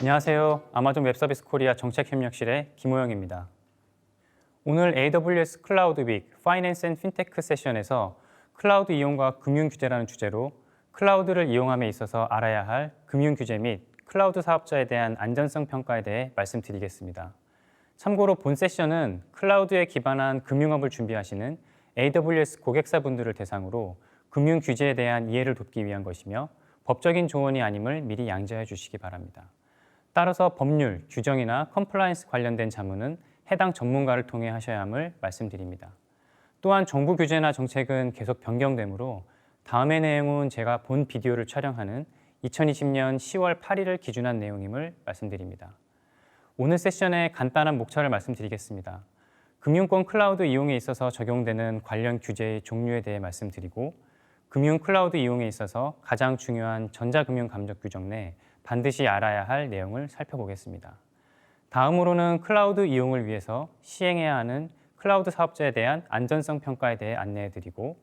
안녕하세요. 아마존 웹서비스 코리아 정책협력실의 김호영입니다. 오늘 AWS 클라우드 윅 파이낸스 앤 핀테크 세션에서 클라우드 이용과 금융 규제라는 주제로 클라우드를 이용함에 있어서 알아야 할 금융 규제 및 클라우드 사업자에 대한 안전성 평가에 대해 말씀드리겠습니다. 참고로 본 세션은 클라우드에 기반한 금융업을 준비하시는 AWS 고객사분들을 대상으로 금융 규제에 대한 이해를 돕기 위한 것이며 법적인 조언이 아님을 미리 양지해 주시기 바랍니다. 따라서 법률, 규정이나 컴플라이언스 관련된 자문은 해당 전문가를 통해 하셔야 함을 말씀드립니다. 또한 정부 규제나 정책은 계속 변경되므로 다음의 내용은 제가 본 비디오를 촬영하는 2020년 10월 8일을 기준한 내용임을 말씀드립니다. 오늘 세션의 간단한 목차를 말씀드리겠습니다. 금융권 클라우드 이용에 있어서 적용되는 관련 규제의 종류에 대해 말씀드리고 금융 클라우드 이용에 있어서 가장 중요한 전자금융 감독 규정 내 반드시 알아야 할 내용을 살펴보겠습니다. 다음으로는 클라우드 이용을 위해서 시행해야 하는 클라우드 사업자에 대한 안전성 평가에 대해 안내해드리고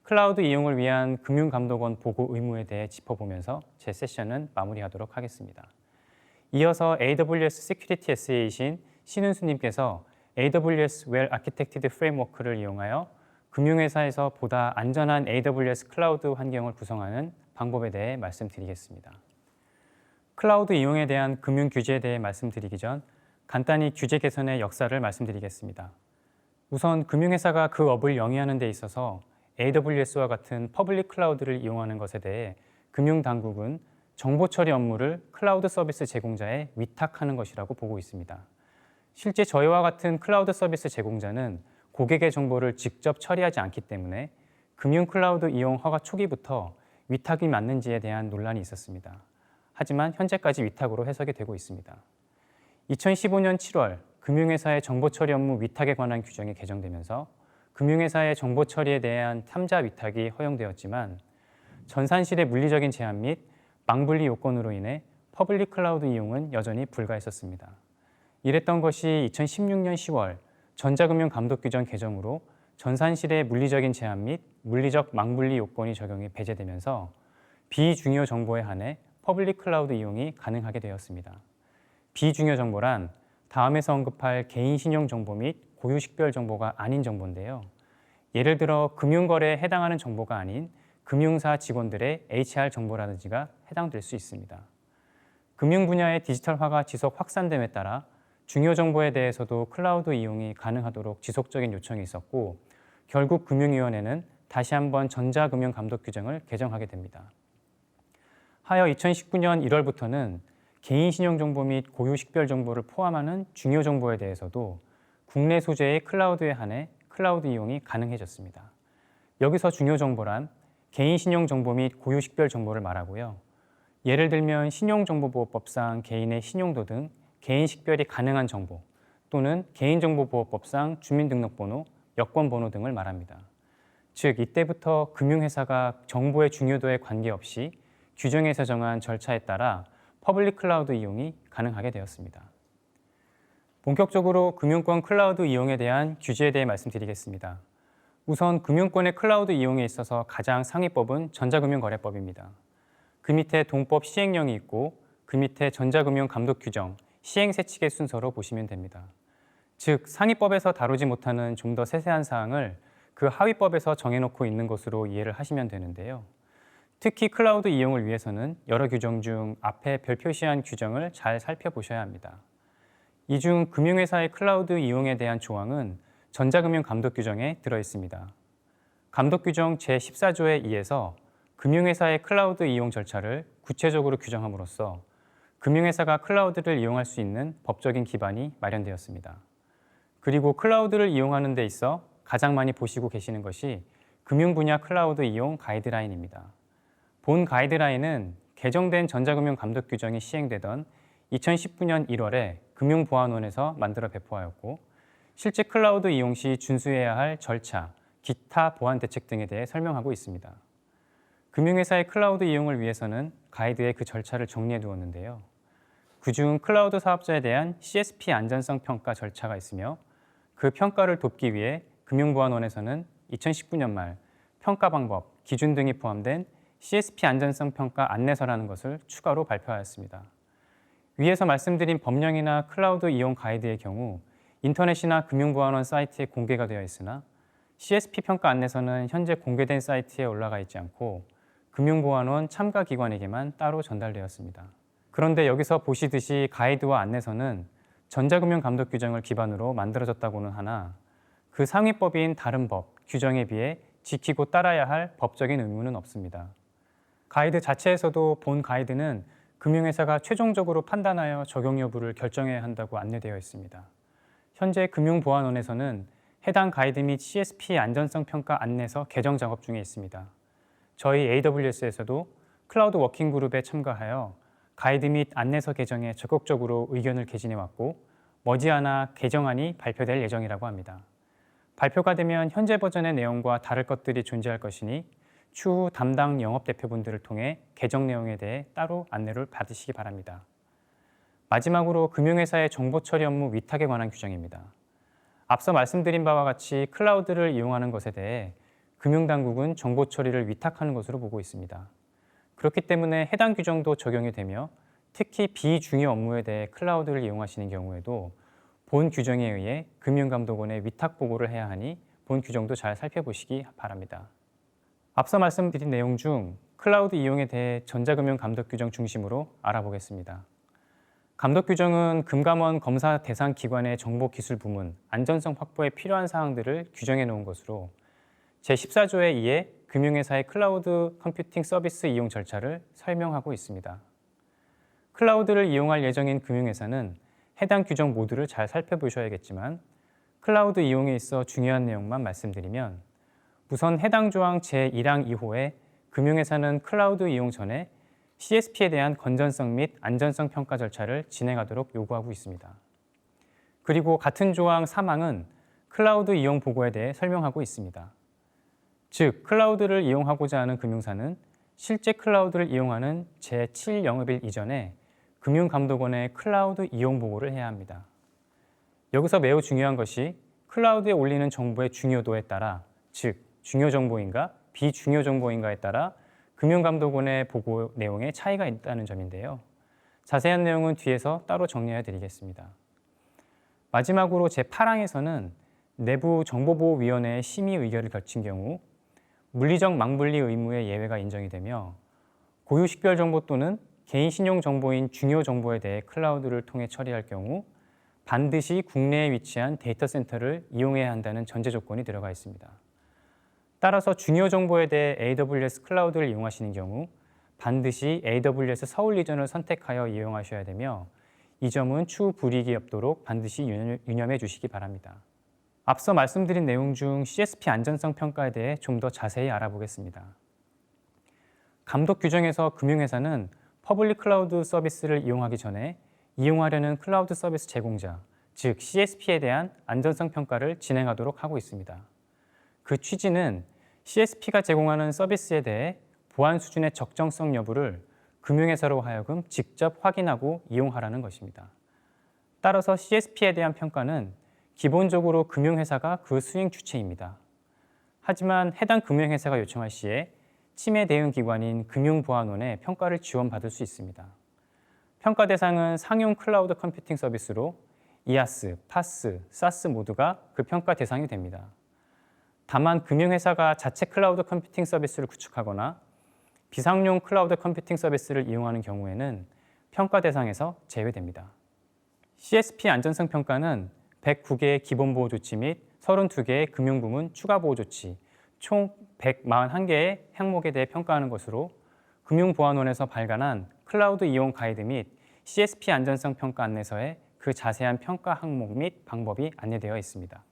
클라우드 이용을 위한 금융감독원 보고 의무에 대해 짚어보면서 제 세션은 마무리하도록 하겠습니다. 이어서 AWS Security SA이신 신은수님께서 AWS Well Architected Framework를 이용하여 금융회사에서 보다 안전한 AWS 클라우드 환경을 구성하는 방법에 대해 말씀드리겠습니다. 클라우드 이용에 대한 금융 규제에 대해 말씀드리기 전 간단히 규제 개선의 역사를 말씀드리겠습니다. 우선 금융회사가 그 업을 영위하는 데 있어서 AWS와 같은 퍼블릭 클라우드를 이용하는 것에 대해 금융당국은 정보 처리 업무를 클라우드 서비스 제공자에 위탁하는 것이라고 보고 있습니다. 실제 저희와 같은 클라우드 서비스 제공자는 고객의 정보를 직접 처리하지 않기 때문에 금융 클라우드 이용 허가 초기부터 위탁이 맞는지에 대한 논란이 있었습니다. 하지만 현재까지 위탁으로 해석이 되고 있습니다. 2015년 7월 금융회사의 정보 처리 업무 위탁에 관한 규정이 개정되면서 금융회사의 정보 처리에 대한 탐자 위탁이 허용되었지만 전산실의 물리적인 제한 및 망분리 요건으로 인해 퍼블릭 클라우드 이용은 여전히 불가했었습니다. 이랬던 것이 2016년 10월 전자금융 감독 규정 개정으로 전산실의 물리적인 제한 및 물리적 망분리 요건이 적용이 배제되면서 비중요 정보에 한해 퍼블릭 클라우드 이용이 가능하게 되었습니다. 비중요 정보란 다음에서 언급할 개인 신용 정보 및 고유 식별 정보가 아닌 정보인데요. 예를 들어 금융거래에 해당하는 정보가 아닌 금융사 직원들의 HR 정보라든지가 해당될 수 있습니다. 금융 분야의 디지털화가 지속 확산됨에 따라 중요 정보에 대해서도 클라우드 이용이 가능하도록 지속적인 요청이 있었고 결국 금융위원회는 다시 한번 전자금융 감독 규정을 개정하게 됩니다. 하여 2019년 1월부터는 개인 신용 정보 및 고유 식별 정보를 포함하는 중요 정보에 대해서도 국내 소재의 클라우드에 한해 클라우드 이용이 가능해졌습니다. 여기서 중요 정보란 개인 신용 정보 및 고유 식별 정보를 말하고요. 예를 들면 신용정보보호법상 개인의 신용도 등 개인 식별이 가능한 정보 또는 개인정보보호법상 주민등록번호, 여권번호 등을 말합니다. 즉 이때부터 금융회사가 정보의 중요도에 관계없이 규정에서 정한 절차에 따라 퍼블릭 클라우드 이용이 가능하게 되었습니다. 본격적으로 금융권 클라우드 이용에 대한 규제에 대해 말씀드리겠습니다. 우선 금융권의 클라우드 이용에 있어서 가장 상위법은 전자금융거래법입니다. 그 밑에 동법 시행령이 있고 그 밑에 전자금융 감독 규정, 시행세칙의 순서로 보시면 됩니다. 즉 상위법에서 다루지 못하는 좀 더 세세한 사항을 그 하위법에서 정해놓고 있는 것으로 이해를 하시면 되는데요. 특히 클라우드 이용을 위해서는 여러 규정 중 앞에 별 표시한 규정을 잘 살펴보셔야 합니다. 이 중 금융회사의 클라우드 이용에 대한 조항은 전자금융 감독 규정에 들어 있습니다. 감독 규정 제14조에 의해서 금융회사의 클라우드 이용 절차를 구체적으로 규정함으로써 금융회사가 클라우드를 이용할 수 있는 법적인 기반이 마련되었습니다. 그리고 클라우드를 이용하는 데 있어 가장 많이 보시고 계시는 것이 금융 분야 클라우드 이용 가이드라인입니다. 본 가이드라인은 개정된 전자금융 감독 규정이 시행되던 2019년 1월에 금융보안원에서 만들어 배포하였고 실제 클라우드 이용 시 준수해야 할 절차, 기타 보안 대책 등에 대해 설명하고 있습니다. 금융회사의 클라우드 이용을 위해서는 가이드에 그 절차를 정리해 두었는데요. 그중 클라우드 사업자에 대한 CSP 안전성 평가 절차가 있으며 그 평가를 돕기 위해 금융보안원에서는 2019년 말 평가 방법, 기준 등이 포함된 CSP 안전성 평가 안내서라는 것을 추가로 발표하였습니다. 위에서 말씀드린 법령이나 클라우드 이용 가이드의 경우 인터넷이나 금융보안원 사이트에 공개가 되어 있으나 CSP 평가 안내서는 현재 공개된 사이트에 올라가 있지 않고 금융보안원 참가기관에게만 따로 전달되었습니다. 그런데 여기서 보시듯이 가이드와 안내서는 전자금융감독 규정을 기반으로 만들어졌다고는 하나 그 상위법인 다른 법, 규정에 비해 지키고 따라야 할 법적인 의무는 없습니다. 가이드 자체에서도 본 가이드는 금융회사가 최종적으로 판단하여 적용 여부를 결정해야 한다고 안내되어 있습니다. 현재 금융보안원에서는 해당 가이드 및 CSP 안전성 평가 안내서 개정 작업 중에 있습니다. 저희 AWS에서도 클라우드 워킹그룹에 참가하여 가이드 및 안내서 개정에 적극적으로 의견을 개진해왔고 머지않아 개정안이 발표될 예정이라고 합니다. 발표가 되면 현재 버전의 내용과 다를 것들이 존재할 것이니 추후 담당 영업대표분들을 통해 개정 내용에 대해 따로 안내를 받으시기 바랍니다. 마지막으로 금융회사의 정보 처리 업무 위탁에 관한 규정입니다. 앞서 말씀드린 바와 같이 클라우드를 이용하는 것에 대해 금융당국은 정보 처리를 위탁하는 것으로 보고 있습니다. 그렇기 때문에 해당 규정도 적용이 되며 특히 비중요 업무에 대해 클라우드를 이용하시는 경우에도 본 규정에 의해 금융감독원에 위탁 보고를 해야 하니 본 규정도 잘 살펴보시기 바랍니다. 앞서 말씀드린 내용 중 클라우드 이용에 대해 전자금융감독 규정 중심으로 알아보겠습니다. 감독 규정은 금감원 검사 대상 기관의 정보기술 부문, 안전성 확보에 필요한 사항들을 규정해 놓은 것으로 제14조에 의해 금융회사의 클라우드 컴퓨팅 서비스 이용 절차를 설명하고 있습니다. 클라우드를 이용할 예정인 금융회사는 해당 규정 모두를 잘 살펴보셔야겠지만 클라우드 이용에 있어 중요한 내용만 말씀드리면 우선 해당 조항 제1항 2호에 금융회사는 클라우드 이용 전에 CSP에 대한 건전성 및 안전성 평가 절차를 진행하도록 요구하고 있습니다. 그리고 같은 조항 3항은 클라우드 이용 보고에 대해 설명하고 있습니다. 즉, 클라우드를 이용하고자 하는 금융사는 실제 클라우드를 이용하는 제7영업일 이전에 금융감독원에 클라우드 이용 보고를 해야 합니다. 여기서 매우 중요한 것이 클라우드에 올리는 정보의 중요도에 따라, 즉, 중요 정보인가 비중요 정보인가에 따라 금융감독원의 보고 내용에 차이가 있다는 점인데요. 자세한 내용은 뒤에서 따로 정리해 드리겠습니다. 마지막으로 제8항에서는 내부 정보보호위원회의 심의 의결을 거친 경우 물리적 망분리 의무의 예외가 인정이 되며 고유 식별 정보 또는 개인 신용 정보인 중요 정보에 대해 클라우드를 통해 처리할 경우 반드시 국내에 위치한 데이터 센터를 이용해야 한다는 전제 조건이 들어가 있습니다. 따라서 중요 정보에 대해 AWS 클라우드를 이용하시는 경우 반드시 AWS 서울 리전을 선택하여 이용하셔야 되며 이 점은 추후 불이익이 없도록 반드시 유념해 주시기 바랍니다. 앞서 말씀드린 내용 중 CSP 안전성 평가에 대해 좀 더 자세히 알아보겠습니다. 감독 규정에서 금융회사는 퍼블릭 클라우드 서비스를 이용하기 전에 이용하려는 클라우드 서비스 제공자, 즉 CSP에 대한 안전성 평가를 진행하도록 하고 있습니다. 그 취지는 CSP가 제공하는 서비스에 대해 보안 수준의 적정성 여부를 금융회사로 하여금 직접 확인하고 이용하라는 것입니다. 따라서 CSP에 대한 평가는 기본적으로 금융회사가 그 수행 주체입니다. 하지만 해당 금융회사가 요청할 시에 침해 대응 기관인 금융보안원의 평가를 지원받을 수 있습니다. 평가 대상은 상용 클라우드 컴퓨팅 서비스로 IaaS, PaaS, SaaS 모두가 그 평가 대상이 됩니다. 다만 금융회사가 자체 클라우드 컴퓨팅 서비스를 구축하거나 비상용 클라우드 컴퓨팅 서비스를 이용하는 경우에는 평가 대상에서 제외됩니다. CSP 안전성 평가는 109개의 기본보호 조치 및 32개의 금융부문 추가 보호 조치, 총 141개의 항목에 대해 평가하는 것으로 금융보안원에서 발간한 클라우드 이용 가이드 및 CSP 안전성 평가 안내서에 그 자세한 평가 항목 및 방법이 안내되어 있습니다.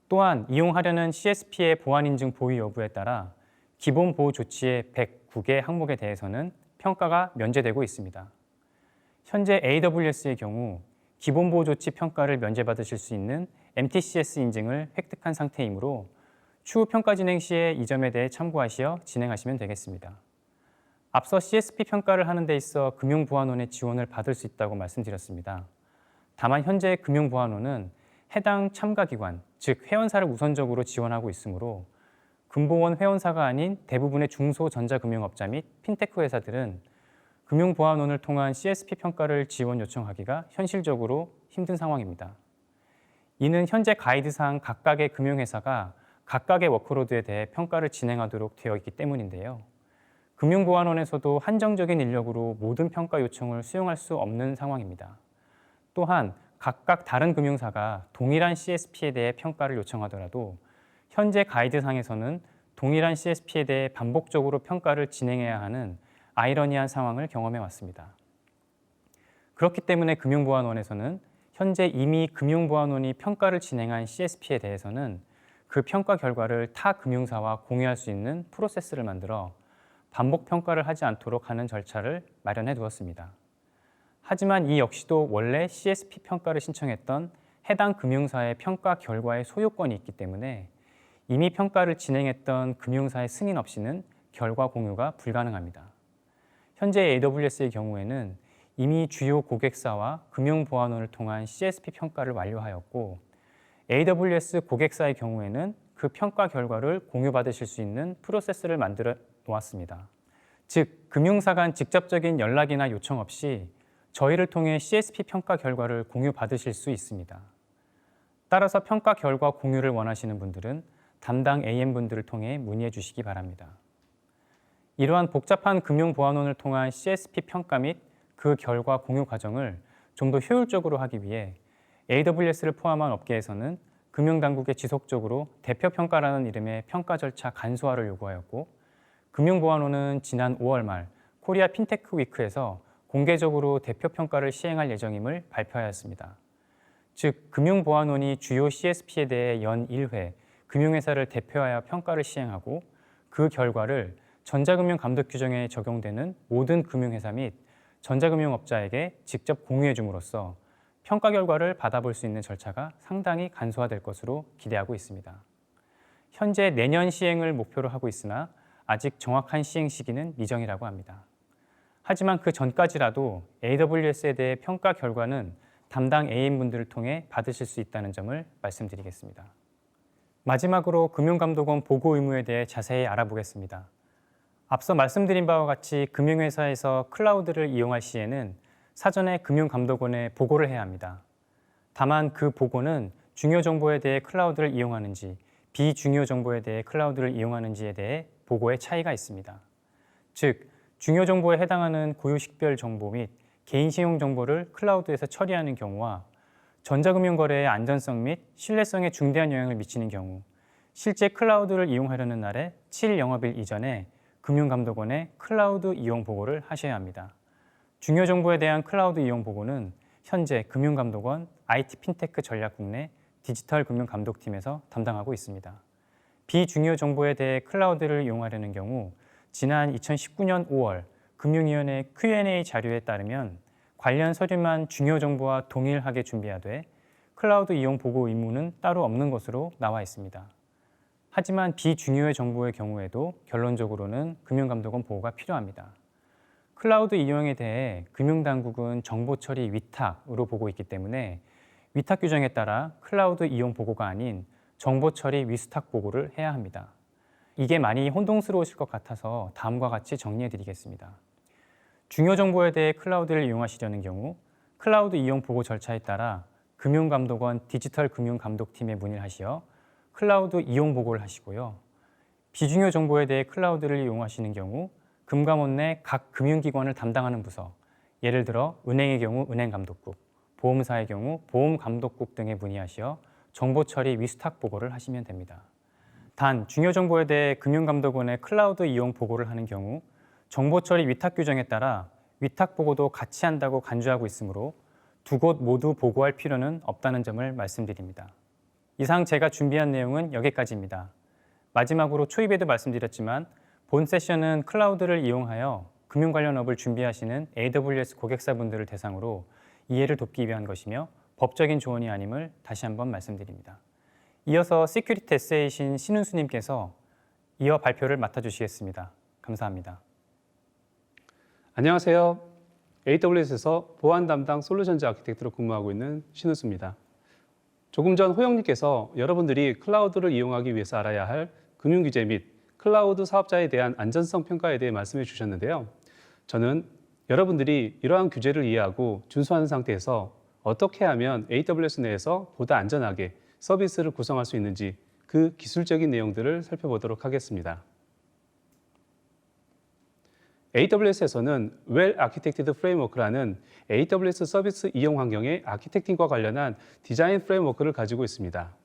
또한 이용하려는 CSP의 보안 인증 보유 여부에 따라 기본 보호 조치의 109개 항목에 대해서는 평가가 면제되고 있습니다. 현재 AWS의 경우 기본 보호 조치 평가를 면제받으실 수 있는 MTCS 인증을 획득한 상태이므로 추후 평가 진행 시에 이 점에 대해 참고하시어 진행하시면 되겠습니다. 앞서 CSP 평가를 하는 데 있어 금융보안원의 지원을 받을 수 있다고 말씀드렸습니다. 다만 현재 금융보안원은 해당 참가기관, 즉 회원사를 우선적으로 지원하고 있으므로 금보원 회원사가 아닌 대부분의 중소전자금융업자 및 핀테크 회사들은 금융보안원을 통한 CSP 평가를 지원 요청하기가 현실적으로 힘든 상황입니다. 이는 현재 가이드상 각각의 금융회사가 각각의 워크로드에 대해 평가를 진행하도록 되어 있기 때문인데요. 금융보안원에서도 한정적인 인력으로 모든 평가 요청을 수용할 수 없는 상황입니다. 또한 각각 다른 금융사가 동일한 CSP에 대해 평가를 요청하더라도 현재 가이드상에서는 동일한 CSP에 대해 반복적으로 평가를 진행해야 하는 아이러니한 상황을 경험해 왔습니다. 그렇기 때문에 금융보안원에서는 현재 이미 금융보안원이 평가를 진행한 CSP에 대해서는 그 평가 결과를 타 금융사와 공유할 수 있는 프로세스를 만들어 반복 평가를 하지 않도록 하는 절차를 마련해 두었습니다. 하지만 이 역시도 원래 CSP 평가를 신청했던 해당 금융사의 평가 결과의 소유권이 있기 때문에 이미 평가를 진행했던 금융사의 승인 없이는 결과 공유가 불가능합니다. 현재 AWS의 경우에는 이미 주요 고객사와 금융보안원을 통한 CSP 평가를 완료하였고 AWS 고객사의 경우에는 그 평가 결과를 공유받으실 수 있는 프로세스를 만들어 놓았습니다. 즉, 금융사 간 직접적인 연락이나 요청 없이 저희를 통해 CSP 평가 결과를 공유받으실 수 있습니다. 따라서 평가 결과 공유를 원하시는 분들은 담당 AM분들을 통해 문의해 주시기 바랍니다. 이러한 복잡한 금융보안원을 통한 CSP 평가 및 그 결과 공유 과정을 좀 더 효율적으로 하기 위해 AWS를 포함한 업계에서는 금융당국에 지속적으로 대표평가라는 이름의 평가 절차 간소화를 요구하였고 금융보안원은 지난 5월 말 코리아 핀테크 위크에서 공개적으로 대표평가를 시행할 예정임을 발표하였습니다. 즉, 금융보안원이 주요 CSP에 대해 연 1회 금융회사를 대표하여 평가를 시행하고 그 결과를 전자금융 감독 규정에 적용되는 모든 금융회사 및 전자금융업자에게 직접 공유해 줌으로써 평가 결과를 받아볼 수 있는 절차가 상당히 간소화될 것으로 기대하고 있습니다. 현재 내년 시행을 목표로 하고 있으나 아직 정확한 시행 시기는 미정이라고 합니다. 하지만 그 전까지라도 AWS에 대해 평가 결과는 담당 AM분들을 통해 받으실 수 있다는 점을 말씀드리겠습니다. 마지막으로 금융감독원 보고 의무에 대해 자세히 알아보겠습니다. 앞서 말씀드린 바와 같이 금융회사에서 클라우드를 이용할 시에는 사전에 금융감독원에 보고를 해야 합니다. 다만 그 보고는 중요 정보에 대해 클라우드를 이용하는지 비중요 정보에 대해 클라우드를 이용하는지에 대해 보고의 차이가 있습니다. 즉, 중요 정보에 해당하는 고유식별 정보 및 개인신용 정보를 클라우드에서 처리하는 경우와 전자금융거래의 안전성 및 신뢰성에 중대한 영향을 미치는 경우, 실제 클라우드를 이용하려는 날의 7영업일 이전에 금융감독원에 클라우드 이용 보고를 하셔야 합니다. 중요 정보에 대한 클라우드 이용 보고는 현재 금융감독원 IT 핀테크 전략국 내 디지털 금융감독팀에서 담당하고 있습니다. 비중요 정보에 대해 클라우드를 이용하려는 경우 지난 2019년 5월 금융위원회 Q&A 자료에 따르면 관련 서류만 중요 정보와 동일하게 준비하되 클라우드 이용 보고 의무는 따로 없는 것으로 나와 있습니다. 하지만 비중요의 정보의 경우에도 결론적으로는 금융감독원 보고가 필요합니다. 클라우드 이용에 대해 금융당국은 정보 처리 위탁으로 보고 있기 때문에 위탁 규정에 따라 클라우드 이용 보고가 아닌 정보 처리 위수탁 보고를 해야 합니다. 이게 많이 혼동스러우실 것 같아서 다음과 같이 정리해 드리겠습니다. 중요 정보에 대해 클라우드를 이용하시려는 경우 클라우드 이용 보고 절차에 따라 금융감독원 디지털 금융감독팀에 문의를 하시어 클라우드 이용 보고를 하시고요. 비중요 정보에 대해 클라우드를 이용하시는 경우 금감원 내 각 금융기관을 담당하는 부서, 예를 들어 은행의 경우 은행감독국, 보험사의 경우 보험감독국 등에 문의하시어 정보 처리 위수탁 보고를 하시면 됩니다. 단, 중요 정보에 대해 금융감독원에 클라우드 이용 보고를 하는 경우 정보 처리 위탁 규정에 따라 위탁 보고도 같이 한다고 간주하고 있으므로 두 곳 모두 보고할 필요는 없다는 점을 말씀드립니다. 이상 제가 준비한 내용은 여기까지입니다. 마지막으로 초입에도 말씀드렸지만 본 세션은 클라우드를 이용하여 금융 관련 업을 준비하시는 AWS 고객사분들을 대상으로 이해를 돕기 위한 것이며 법적인 조언이 아님을 다시 한번 말씀드립니다. 이어서 시큐리티 에세이신 신은수님께서 이어 발표를 맡아주시겠습니다. 감사합니다. 안녕하세요. AWS에서 보안 담당 솔루션즈 아키텍트로 근무하고 있는 신은수입니다. 조금 전 호영님께서 여러분들이 클라우드를 이용하기 위해서 알아야 할 금융규제 및 클라우드 사업자에 대한 안전성 평가에 대해 말씀해 주셨는데요. 저는 여러분들이 이러한 규제를 이해하고 준수하는 상태에서 어떻게 하면 AWS 내에서 보다 안전하게 서비스를 구성할 수 있는지 그 기술적인 내용들을 살펴보도록 하겠습니다. AWS에서는 Well Architected Framework라는 AWS 서비스 이용 환경의 아키텍팅과 관련한 디자인 프레임워크를 가지고 있습니다.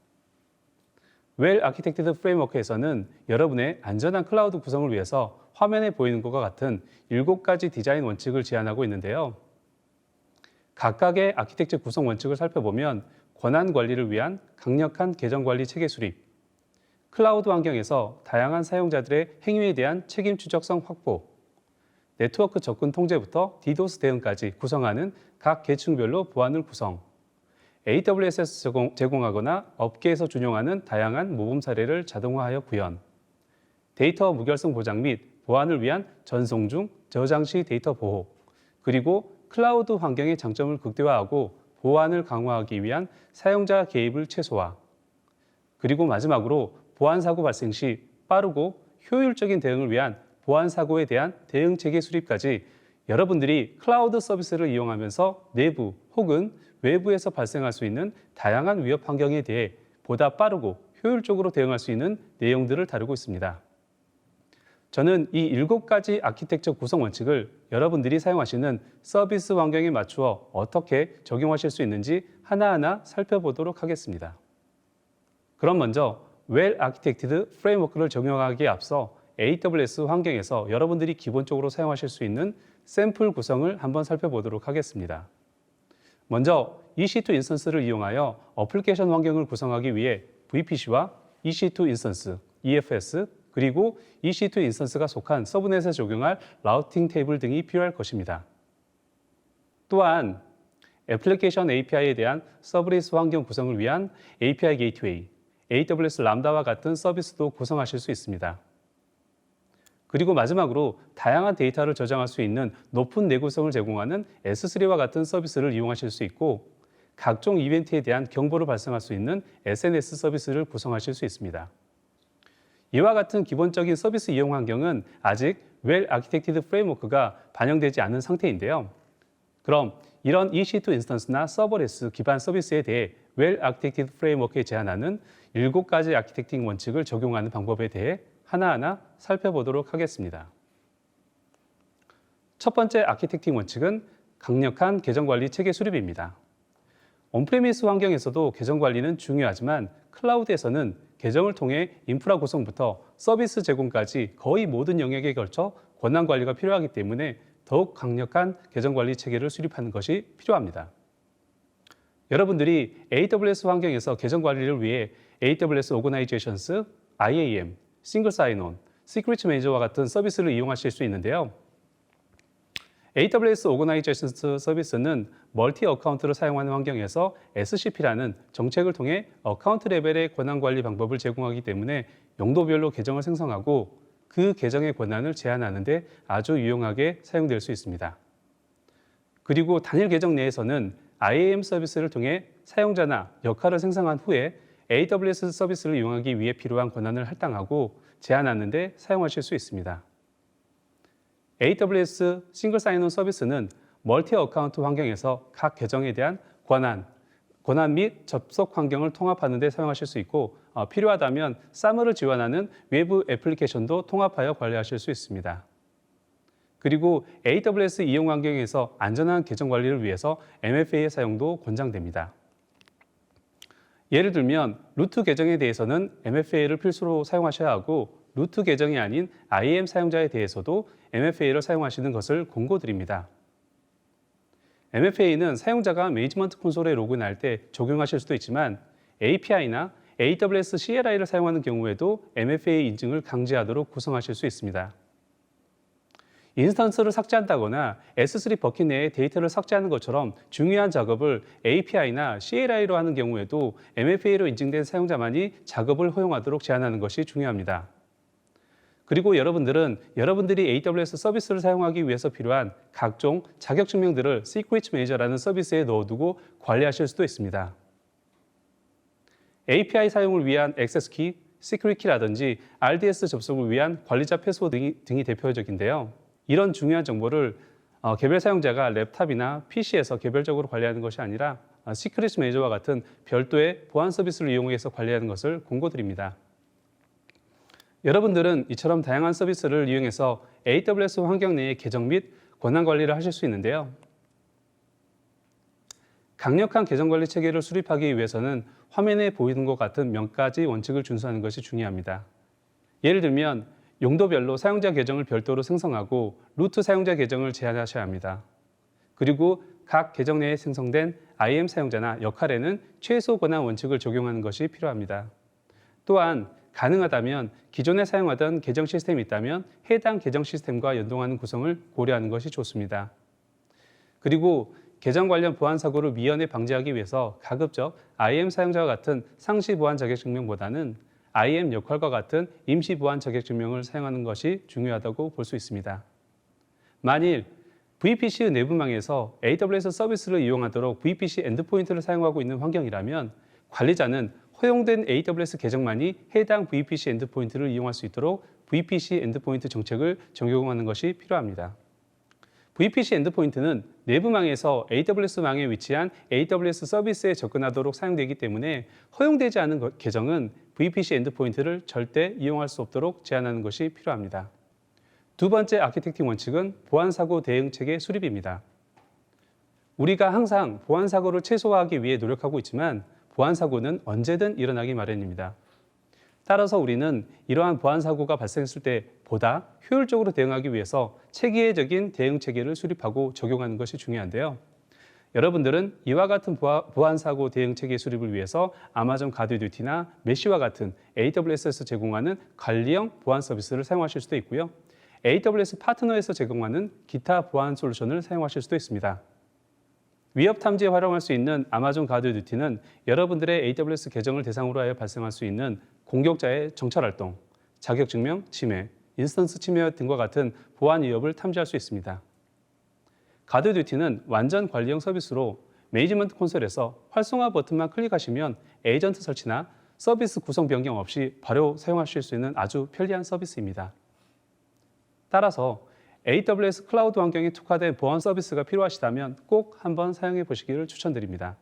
Well Architected Framework에서는 여러분의 안전한 클라우드 구성을 위해서 화면에 보이는 것과 같은 7가지 디자인 원칙을 제안하고 있는데요. 각각의 아키텍처 구성 원칙을 살펴보면 권한 관리를 위한 강력한 계정 관리 체계 수립, 클라우드 환경에서 다양한 사용자들의 행위에 대한 책임 추적성 확보, 네트워크 접근 통제부터 DDoS 대응까지 구성하는 각 계층별로 보안을 구성, AWS에서 제공하거나 업계에서 준용하는 다양한 모범 사례를 자동화하여 구현, 데이터 무결성 보장 및 보안을 위한 전송 중 저장 시 데이터 보호, 그리고 클라우드 환경의 장점을 극대화하고 보안을 강화하기 위한 사용자 개입을 최소화, 그리고 마지막으로 보안 사고 발생 시 빠르고 효율적인 대응을 위한 보안 사고에 대한 대응 체계 수립까지 여러분들이 클라우드 서비스를 이용하면서 내부 혹은 외부에서 발생할 수 있는 다양한 위협 환경에 대해 보다 빠르고 효율적으로 대응할 수 있는 내용들을 다루고 있습니다. 저는 이 7가지 아키텍처 구성 원칙을 여러분들이 사용하시는 서비스 환경에 맞추어 어떻게 적용하실 수 있는지 하나하나 살펴보도록 하겠습니다. 그럼 먼저 Well Architected Framework를 적용하기에 앞서 AWS 환경에서 여러분들이 기본적으로 사용하실 수 있는 샘플 구성을 한번 살펴보도록 하겠습니다. 먼저 EC2 인스턴스를 이용하여 어플리케이션 환경을 구성하기 위해 VPC와 EC2 인스턴스, EFS, 그리고 EC2 인스턴스가 속한 서브넷에 적용할 라우팅 테이블 등이 필요할 것입니다. 또한 애플리케이션 API에 대한 서브리스 환경 구성을 위한 API 게이트웨이, AWS 람다와 같은 서비스도 구성하실 수 있습니다. 그리고 마지막으로 다양한 데이터를 저장할 수 있는 높은 내구성을 제공하는 S3와 같은 서비스를 이용하실 수 있고 각종 이벤트에 대한 경보를 발생할 수 있는 SNS 서비스를 구성하실 수 있습니다. 이와 같은 기본적인 서비스 이용 환경은 아직 Well Architected Framework가 반영되지 않은 상태인데요. 그럼 이런 EC2 인스턴스나 서버레스 기반 서비스에 대해 Well Architected Framework에 제안하는 7가지 아키텍팅 원칙을 적용하는 방법에 대해 하나하나 살펴보도록 하겠습니다. 첫 번째 아키텍팅 원칙은 강력한 계정관리 체계 수립입니다. 온프레미스 환경에서도 계정관리는 중요하지만 클라우드에서는 계정을 통해 인프라 구성부터 서비스 제공까지 거의 모든 영역에 걸쳐 권한관리가 필요하기 때문에 더욱 강력한 계정관리 체계를 수립하는 것이 필요합니다. 여러분들이 AWS 환경에서 계정관리를 위해 AWS Organizations, IAM, 싱글 사인온, 시크릿 매니저와 같은 서비스를 이용하실 수 있는데요. AWS Organizations 서비스는 멀티 어카운트를 사용하는 환경에서 SCP라는 정책을 통해 어카운트 레벨의 권한 관리 방법을 제공하기 때문에 용도별로 계정을 생성하고 그 계정의 권한을 제한하는 데 아주 유용하게 사용될 수 있습니다. 그리고 단일 계정 내에서는 IAM 서비스를 통해 사용자나 역할을 생성한 후에 AWS 서비스를 이용하기 위해 필요한 권한을 할당하고 제한하는 데 사용하실 수 있습니다. AWS 싱글 사인온 서비스는 멀티 어카운트 환경에서 각 계정에 대한 권한 및 접속 환경을 통합하는 데 사용하실 수 있고 필요하다면 SAM을 지원하는 외부 애플리케이션도 통합하여 관리하실 수 있습니다. 그리고 AWS 이용 환경에서 안전한 계정 관리를 위해서 MFA의 사용도 권장됩니다. 예를 들면 루트 계정에 대해서는 MFA를 필수로 사용하셔야 하고 루트 계정이 아닌 IAM 사용자에 대해서도 MFA를 사용하시는 것을 권고드립니다. MFA는 사용자가 매니지먼트 콘솔에 로그인할 때 적용하실 수도 있지만 API나 AWS CLI를 사용하는 경우에도 MFA 인증을 강제하도록 구성하실 수 있습니다. 인스턴스를 삭제한다거나 S3 버킷 내에 데이터를 삭제하는 것처럼 중요한 작업을 API나 CLI로 하는 경우에도 MFA로 인증된 사용자만이 작업을 허용하도록 제한하는 것이 중요합니다. 그리고 여러분들은 여러분들이 AWS 서비스를 사용하기 위해서 필요한 각종 자격증명들을 Secret Manager라는 서비스에 넣어두고 관리하실 수도 있습니다. API 사용을 위한 액세스 키, 시크릿 키라든지 RDS 접속을 위한 관리자 패스워드 등이 대표적인데요. 이런 중요한 정보를 개별 사용자가 랩탑이나 PC에서 개별적으로 관리하는 것이 아니라 시크릿 매니저와 같은 별도의 보안 서비스를 이용해서 관리하는 것을 권고드립니다. 여러분들은 이처럼 다양한 서비스를 이용해서 AWS 환경 내의 계정 및 권한 관리를 하실 수 있는데요. 강력한 계정 관리 체계를 수립하기 위해서는 화면에 보이는 것 같은 몇 가지 원칙을 준수하는 것이 중요합니다. 예를 들면 용도별로 사용자 계정을 별도로 생성하고 루트 사용자 계정을 제한하셔야 합니다. 그리고 각 계정 내에 생성된 IAM 사용자나 역할에는 최소 권한 원칙을 적용하는 것이 필요합니다. 또한 가능하다면 기존에 사용하던 계정 시스템이 있다면 해당 계정 시스템과 연동하는 구성을 고려하는 것이 좋습니다. 그리고 계정 관련 보안 사고를 미연에 방지하기 위해서 가급적 IAM 사용자와 같은 상시 보안 자격증명보다는 IAM 역할과 같은 임시 보안 자격증명을 사용하는 것이 중요하다고 볼 수 있습니다. 만일 VPC의 내부망에서 AWS 서비스를 이용하도록 VPC 엔드포인트를 사용하고 있는 환경이라면 관리자는 허용된 AWS 계정만이 해당 VPC 엔드포인트를 이용할 수 있도록 VPC 엔드포인트 정책을 적용하는 것이 필요합니다. VPC 엔드포인트는 내부망에서 AWS망에 위치한 AWS 서비스에 접근하도록 사용되기 때문에 허용되지 않은 계정은 VPC 엔드포인트를 절대 이용할 수 없도록 제한하는 것이 필요합니다. 두 번째 아키텍팅 원칙은 보안사고 대응체계 수립입니다. 우리가 항상 보안사고를 최소화하기 위해 노력하고 있지만 보안사고는 언제든 일어나기 마련입니다. 따라서 우리는 이러한 보안사고가 발생했을 때 보다 효율적으로 대응하기 위해서 체계적인 대응체계를 수립하고 적용하는 것이 중요한데요. 여러분들은 이와 같은 보안사고 대응체계 수립을 위해서 아마존 가드듀티나 메쉬와 같은 AWS에서 제공하는 관리형 보안 서비스를 사용하실 수도 있고요. AWS 파트너에서 제공하는 기타 보안 솔루션을 사용하실 수도 있습니다. 위협 탐지에 활용할 수 있는 아마존 가드듀티는 여러분들의 AWS 계정을 대상으로 하여 발생할 수 있는 공격자의 정찰 활동, 자격증명 침해, 인스턴스 침해 등과 같은 보안 위협을 탐지할 수 있습니다. 가드듀티는 완전 관리형 서비스로 매니지먼트 콘솔에서 활성화 버튼만 클릭하시면 에이전트 설치나 서비스 구성 변경 없이 바로 사용하실 수 있는 아주 편리한 서비스입니다. 따라서 AWS 클라우드 환경에 특화된 보안 서비스가 필요하시다면 꼭 한번 사용해 보시기를 추천드립니다.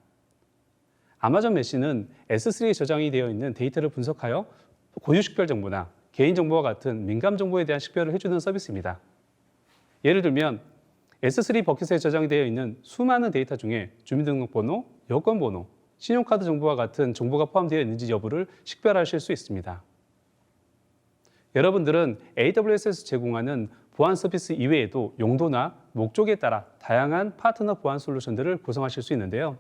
아마존 메쉬는 S3에 저장이 되어 있는 데이터를 분석하여 고유 식별 정보나 개인정보와 같은 민감 정보에 대한 식별을 해주는 서비스입니다. 예를 들면 S3 버킷에 저장이 되어 있는 수많은 데이터 중에 주민등록번호, 여권번호, 신용카드 정보와 같은 정보가 포함되어 있는지 여부를 식별하실 수 있습니다. 여러분들은 AWS에서 제공하는 보안 서비스 이외에도 용도나 목적에 따라 다양한 파트너 보안 솔루션들을 구성하실 수 있는데요.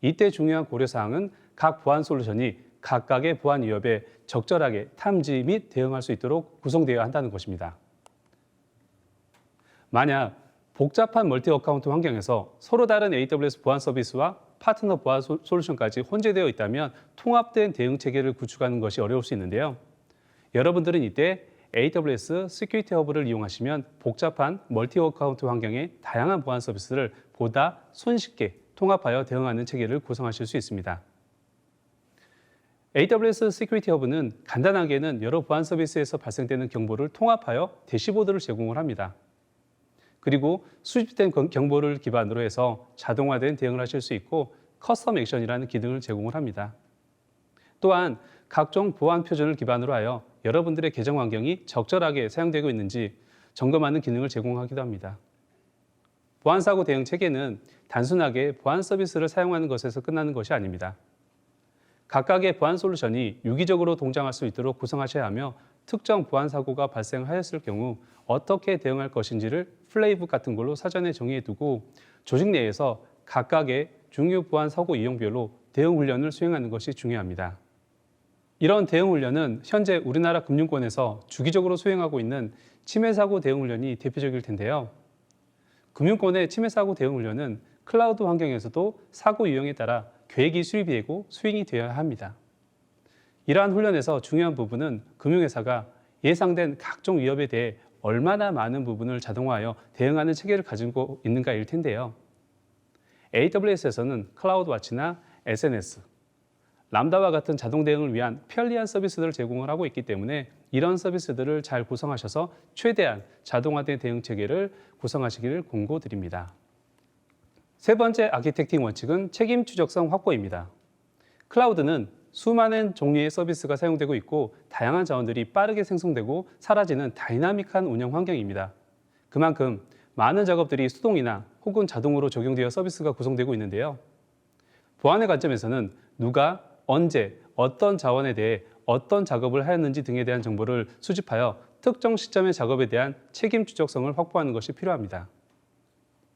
이때 중요한 고려사항은 각 보안 솔루션이 각각의 보안 위협에 적절하게 탐지 및 대응할 수 있도록 구성되어야 한다는 것입니다. 만약 복잡한 멀티 어카운트 환경에서 서로 다른 AWS 보안 서비스와 파트너 보안 솔루션까지 혼재되어 있다면 통합된 대응 체계를 구축하는 것이 어려울 수 있는데요. 여러분들은 이때 AWS 시큐리티 허브를 이용하시면 복잡한 멀티 어카운트 환경의 다양한 보안 서비스를 보다 손쉽게 통합하여 대응하는 체계를 구성하실 수 있습니다. AWS 시큐리티 허브는 간단하게는 여러 보안 서비스에서 발생되는 경보를 통합하여 대시보드를 제공을 합니다. 그리고 수집된 경보를 기반으로 해서 자동화된 대응을 하실 수 있고 커스텀 액션이라는 기능을 제공을 합니다. 또한 각종 보안 표준을 기반으로 하여 여러분들의 계정 환경이 적절하게 사용되고 있는지 점검하는 기능을 제공하기도 합니다. 보안사고 대응 체계는 단순하게 보안 서비스를 사용하는 것에서 끝나는 것이 아닙니다. 각각의 보안 솔루션이 유기적으로 동작할 수 있도록 구성하셔야 하며 특정 보안 사고가 발생하였을 경우 어떻게 대응할 것인지를 플레이북 같은 걸로 사전에 정의해 두고 조직 내에서 각각의 중요 보안 사고 이용별로 대응 훈련을 수행하는 것이 중요합니다. 이런 대응 훈련은 현재 우리나라 금융권에서 주기적으로 수행하고 있는 침해 사고 대응 훈련이 대표적일 텐데요. 금융권의 침해 사고 대응 훈련은 클라우드 환경에서도 사고 유형에 따라 계획이 수립이 되고 수행이 되어야 합니다. 이러한 훈련에서 중요한 부분은 금융회사가 예상된 각종 위협에 대해 얼마나 많은 부분을 자동화하여 대응하는 체계를 가지고 있는가일 텐데요. AWS에서는 클라우드와치나 SNS, 람다와 같은 자동 대응을 위한 편리한 서비스들을 제공을 하고 있기 때문에 이런 서비스들을 잘 구성하셔서 최대한 자동화된 대응 체계를 구성하시기를 권고드립니다. 세 번째 아키텍팅 원칙은 책임 추적성 확보입니다. 클라우드는 수많은 종류의 서비스가 사용되고 있고 다양한 자원들이 빠르게 생성되고 사라지는 다이나믹한 운영 환경입니다. 그만큼 많은 작업들이 수동이나 혹은 자동으로 적용되어 서비스가 구성되고 있는데요. 보안의 관점에서는 누가 언제 어떤 자원에 대해 어떤 작업을 하였는지 등에 대한 정보를 수집하여 특정 시점의 작업에 대한 책임 추적성을 확보하는 것이 필요합니다.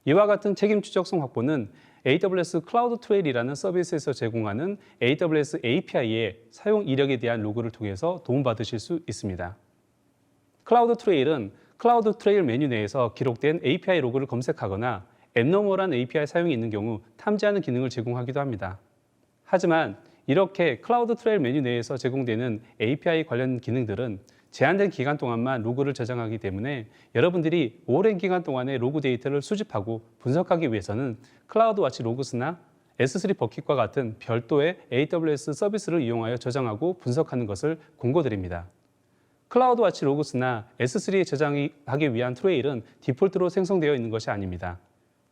이와 같은 책임 추적성 확보는 AWS 클라우드 트레일이라는 서비스에서 제공하는 AWS API의 사용 이력에 대한 로그를 통해서 도움받으실 수 있습니다. 클라우드 트레일은 클라우드 트레일 메뉴 내에서 기록된 API 로그를 검색하거나 앱노멀한 API 사용이 있는 경우 탐지하는 기능을 제공하기도 합니다. 하지만 이렇게 클라우드 트레일 메뉴 내에서 제공되는 API 관련 기능들은 제한된 기간 동안만 로그를 저장하기 때문에 여러분들이 오랜 기간 동안의 로그 데이터를 수집하고 분석하기 위해서는 클라우드와치 로그스나 S3 버킷과 같은 별도의 AWS 서비스를 이용하여 저장하고 분석하는 것을 권고드립니다. 클라우드와치 로그스나 S3에 저장하기 위한 트레일은 디폴트로 생성되어 있는 것이 아닙니다.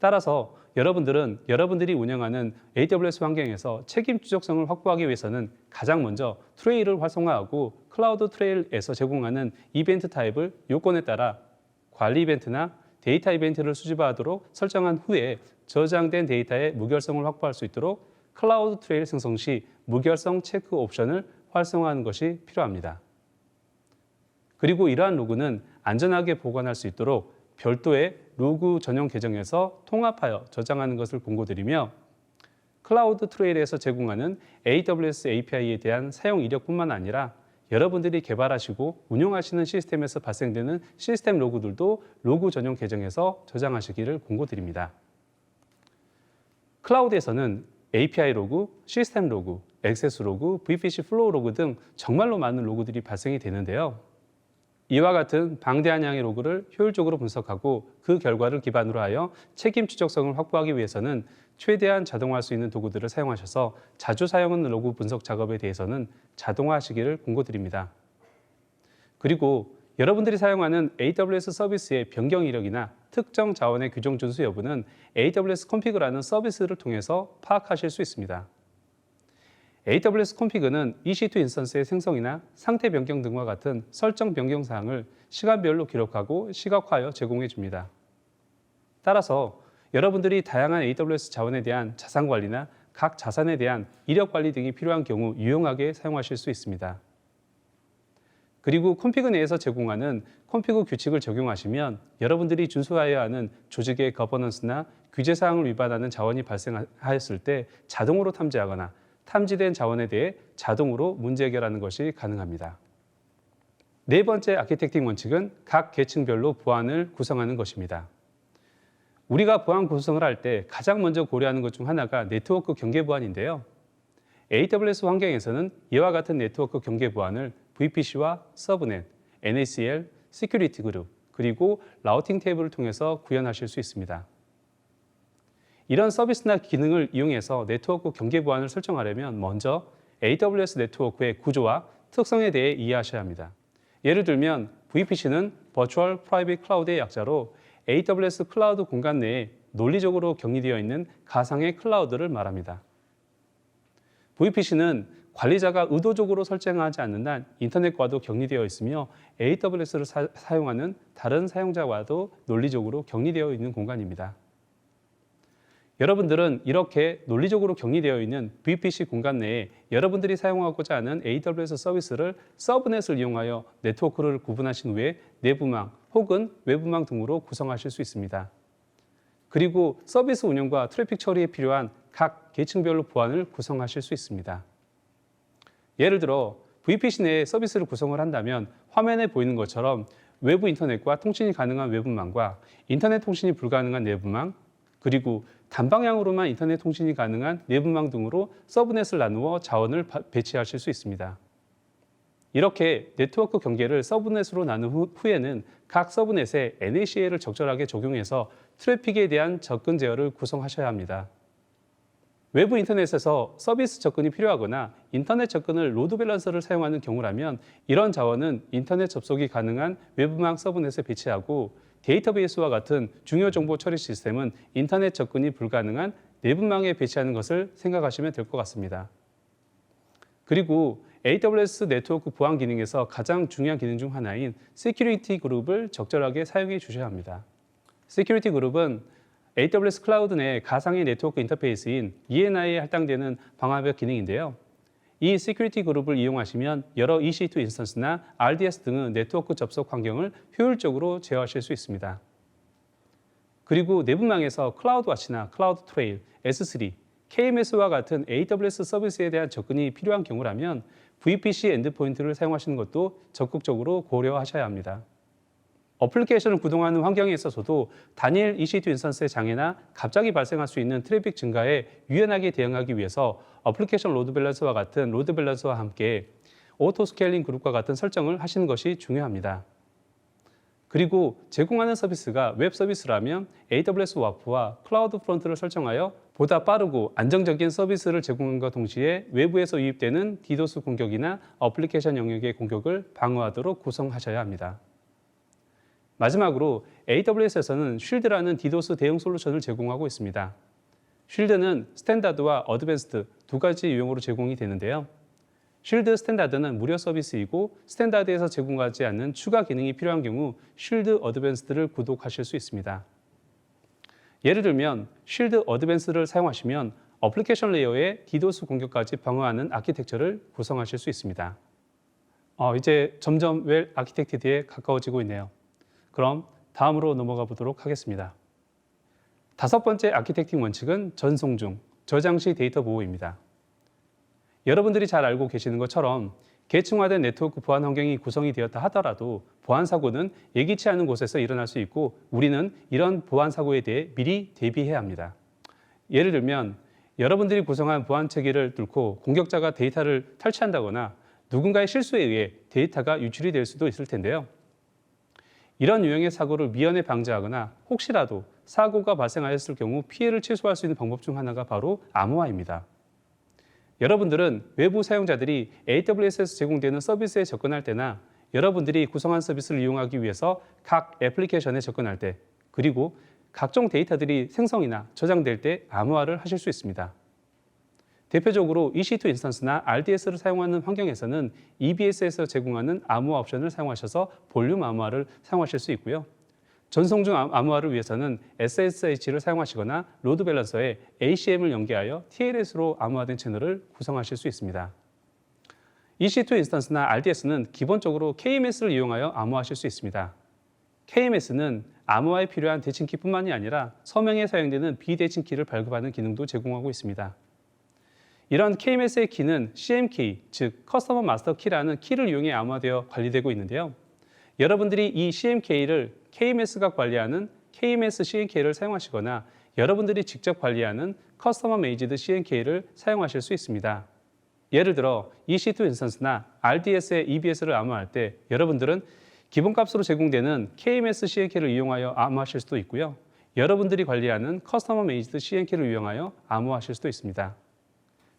따라서 여러분들이 운영하는 AWS 환경에서 책임 추적성을 확보하기 위해서는 가장 먼저 트레일을 활성화하고 클라우드 트레일에서 제공하는 이벤트 타입을 요건에 따라 관리 이벤트나 데이터 이벤트를 수집하도록 설정한 후에 저장된 데이터의 무결성을 확보할 수 있도록 클라우드 트레일 생성 시 무결성 체크 옵션을 활성화하는 것이 필요합니다. 그리고 이러한 로그는 안전하게 보관할 수 있도록 별도의 로그 전용 계정에서 통합하여 저장하는 것을 권고드리며 클라우드 트레일에서 제공하는 AWS API에 대한 사용 이력뿐만 아니라 여러분들이 개발하시고 운영하시는 시스템에서 발생되는 시스템 로그들도 로그 전용 계정에서 저장하시기를 권고드립니다. 클라우드에서는 API 로그, 시스템 로그, 액세스 로그, VPC 플로우 로그 등 정말로 많은 로그들이 발생이 되는데요. 이와 같은 방대한 양의 로그를 효율적으로 분석하고 그 결과를 기반으로 하여 책임 추적성을 확보하기 위해서는 최대한 자동화할 수 있는 도구들을 사용하셔서 자주 사용하는 로그 분석 작업에 대해서는 자동화하시기를 권고드립니다. 그리고 여러분들이 사용하는 AWS 서비스의 변경 이력이나 특정 자원의 규정 준수 여부는 AWS config라는 서비스를 통해서 파악하실 수 있습니다. AWS config는 EC2 인스턴스의 생성이나 상태 변경 등과 같은 설정 변경 사항을 시간별로 기록하고 시각화하여 제공해 줍니다. 따라서 여러분들이 다양한 AWS 자원에 대한 자산 관리나 각 자산에 대한 이력 관리 등이 필요한 경우 유용하게 사용하실 수 있습니다. 그리고 config 내에서 제공하는 config 규칙을 적용하시면 여러분들이 준수하여야 하는 조직의 거버넌스나 규제 사항을 위반하는 자원이 발생하였을 때 자동으로 탐지하거나 탐지된 자원에 대해 자동으로 문제 해결하는 것이 가능합니다. 네 번째 아키텍팅 원칙은 각 계층별로 보안을 구성하는 것입니다. 우리가 보안 구성을 할 때 가장 먼저 고려하는 것 중 하나가 네트워크 경계 보안인데요. AWS 환경에서는 이와 같은 네트워크 경계 보안을 VPC와 서브넷, NACL, 시큐리티 그룹, 그리고 라우팅 테이블을 통해서 구현하실 수 있습니다. 이런 서비스나 기능을 이용해서 네트워크 경계 보안을 설정하려면 먼저 AWS 네트워크의 구조와 특성에 대해 이해하셔야 합니다. 예를 들면 VPC는 Virtual Private Cloud의 약자로 AWS 클라우드 공간 내에 논리적으로 격리되어 있는 가상의 클라우드를 말합니다. VPC는 관리자가 의도적으로 설정하지 않는 한 인터넷과도 격리되어 있으며 AWS를 사용하는 다른 사용자와도 논리적으로 격리되어 있는 공간입니다. 여러분들은 이렇게 논리적으로 격리되어 있는 VPC 공간 내에 여러분들이 사용하고자 하는 AWS 서비스를 서브넷을 이용하여 네트워크를 구분하신 후에 내부망 혹은 외부망 등으로 구성하실 수 있습니다. 그리고 서비스 운영과 트래픽 처리에 필요한 각 계층별로 보안을 구성하실 수 있습니다. 예를 들어 VPC 내에 서비스를 구성을 한다면 화면에 보이는 것처럼 외부 인터넷과 통신이 가능한 외부망과 인터넷 통신이 불가능한 내부망, 그리고 단방향으로만 인터넷 통신이 가능한 내부망 등으로 서브넷을 나누어 자원을 배치하실 수 있습니다. 이렇게 네트워크 경계를 서브넷으로 나눈 후에는 각 서브넷에 NACL을 적절하게 적용해서 트래픽에 대한 접근 제어를 구성하셔야 합니다. 외부 인터넷에서 서비스 접근이 필요하거나 인터넷 접근을 로드 밸런서를 사용하는 경우라면 이런 자원은 인터넷 접속이 가능한 외부망 서브넷에 배치하고 데이터베이스와 같은 중요 정보 처리 시스템은 인터넷 접근이 불가능한 내부망에 배치하는 것을 생각하시면 될 것 같습니다. 그리고 AWS 네트워크 보안 기능에서 가장 중요한 기능 중 하나인 시큐리티 그룹을 적절하게 사용해 주셔야 합니다. 시큐리티 그룹은 AWS 클라우드 내 가상의 네트워크 인터페이스인 ENI에 할당되는 방화벽 기능인데요. 이 시큐리티 그룹을 이용하시면 여러 EC2 인스턴스나 RDS 등의 네트워크 접속 환경을 효율적으로 제어하실 수 있습니다. 그리고 내부망에서 클라우드와치나 클라우드 트레일, S3, KMS와 같은 AWS 서비스에 대한 접근이 필요한 경우라면 VPC 엔드포인트를 사용하시는 것도 적극적으로 고려하셔야 합니다. 어플리케이션을 구동하는 환경에 있어서도 단일 EC2 인스턴스의 장애나 갑자기 발생할 수 있는 트래픽 증가에 유연하게 대응하기 위해서 어플리케이션 로드 밸런서와 같은 로드 밸런서와 함께 오토 스케일링 그룹과 같은 설정을 하시는 것이 중요합니다. 그리고 제공하는 서비스가 웹 서비스라면 AWS 와프와 클라우드 프론트를 설정하여 보다 빠르고 안정적인 서비스를 제공함과 동시에 외부에서 유입되는 디도스 공격이나 어플리케이션 영역의 공격을 방어하도록 구성하셔야 합니다. 마지막으로 AWS에서는 쉴드라는 디도스 대응 솔루션을 제공하고 있습니다. 쉴드는 스탠다드와 어드밴스드 두 가지 유형으로 제공이 되는데요. 쉴드 스탠다드는 무료 서비스이고 스탠다드에서 제공하지 않는 추가 기능이 필요한 경우 쉴드 어드밴스드를 구독하실 수 있습니다. 예를 들면 쉴드 어드밴스드를 사용하시면 어플리케이션 레이어의 디도스 공격까지 방어하는 아키텍처를 구성하실 수 있습니다. 이제 점점 웰 아키텍티드에 가까워지고 있네요. 그럼 다음으로 넘어가 보도록 하겠습니다. 다섯 번째 아키텍팅 원칙은 전송 중, 저장 시 데이터 보호입니다. 여러분들이 잘 알고 계시는 것처럼 계층화된 네트워크 보안 환경이 구성이 되었다 하더라도 보안 사고는 예기치 않은 곳에서 일어날 수 있고 우리는 이런 보안 사고에 대해 미리 대비해야 합니다. 예를 들면 여러분들이 구성한 보안 체계를 뚫고 공격자가 데이터를 탈취한다거나 누군가의 실수에 의해 데이터가 유출이 될 수도 있을 텐데요. 이런 유형의 사고를 미연에 방지하거나 혹시라도 사고가 발생하였을 경우 피해를 최소화할 수 있는 방법 중 하나가 바로 암호화입니다. 여러분들은 외부 사용자들이 AWS에서 제공되는 서비스에 접근할 때나 여러분들이 구성한 서비스를 이용하기 위해서 각 애플리케이션에 접근할 때 그리고 각종 데이터들이 생성이나 저장될 때 암호화를 하실 수 있습니다. 대표적으로 EC2 인스턴스나 RDS를 사용하는 환경에서는 EBS에서 제공하는 암호화 옵션을 사용하셔서 볼륨 암호화를 사용하실 수 있고요. 전송 중 암호화를 위해서는 SSH를 사용하시거나 로드 밸런서에 ACM을 연계하여 TLS로 암호화된 채널을 구성하실 수 있습니다. EC2 인스턴스나 RDS는 기본적으로 KMS를 이용하여 암호화하실 수 있습니다. KMS는 암호화에 필요한 대칭키뿐만이 아니라 서명에 사용되는 비대칭키를 발급하는 기능도 제공하고 있습니다. 이런 KMS의 키는 CMK, 즉 커스터머 마스터 키라는 키를 이용해 암호화되어 관리되고 있는데요. 여러분들이 이 CMK를 KMS가 관리하는 KMS CMK를 사용하시거나 여러분들이 직접 관리하는 커스터머 메이지드 CMK를 사용하실 수 있습니다. 예를 들어 EC2 인스턴스나 RDS의 EBS를 암호화할 때 여러분들은 기본값으로 제공되는 KMS CMK를 이용하여 암호화하실 수도 있고요. 여러분들이 관리하는 커스터머 메이지드 CMK를 이용하여 암호화하실 수도 있습니다.